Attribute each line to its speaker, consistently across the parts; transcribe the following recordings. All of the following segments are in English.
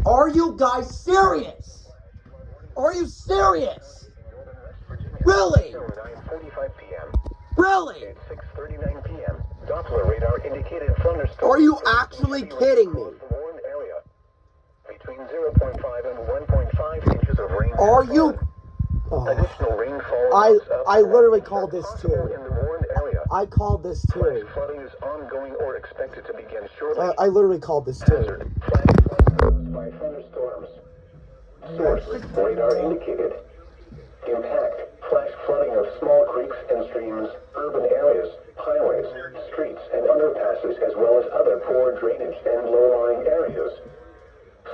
Speaker 1: Are you guys serious? Are you serious? Really?
Speaker 2: 9:45 p.m.
Speaker 1: Really?
Speaker 2: At 6:39 p.m. Doppler radar indicated thunderstorms.
Speaker 1: Are you actually kidding me?
Speaker 2: The warned area. Between 0.5 and 1.5 inches of rain.
Speaker 1: Are you?
Speaker 2: Additional rainfall.
Speaker 1: I literally called this too.
Speaker 2: In the warned area.
Speaker 1: I called this too.
Speaker 2: Flooding is ongoing or expected to begin shortly.
Speaker 1: I literally called this too.
Speaker 2: Flash flood caused by thunderstorms. Source radar indicated. Impact. Flash flooding of small creeks and streams, urban areas, highways, streets, and underpasses, as well as other poor drainage and low-lying areas.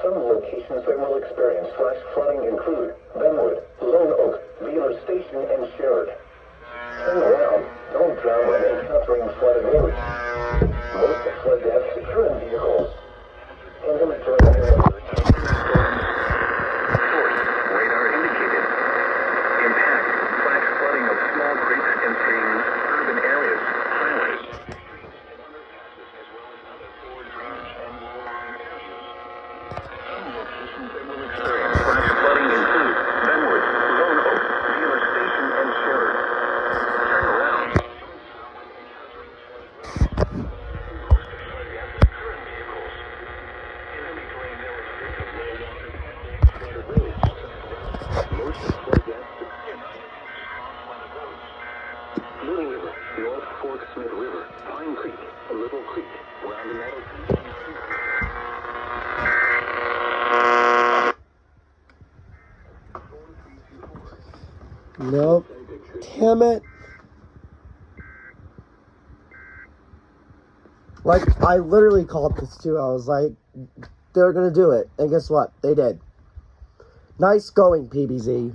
Speaker 2: Some locations that will experience flash flooding include Benwood, Lone Oak, Wheeler Station, and Sherrod. Turn around. Don't drown when encountering flooded roads. Most flood deaths occur in vehicles. Inventory source. Radar indicated. Impact. Flash flooding of small creeks and streams, urban areas, highways. Some locations that will experience flash flooding include Benwood, Lone Oak, Wheeler Station, and Sherrod. Turn around. Little River, North Fork Smith River, Pine Creek, Little Creek, Round Meadow.
Speaker 1: Nope. Damn it. Like, I literally called this too. I was like, they're gonna do it. And guess what? They did. Nice going, PBZ.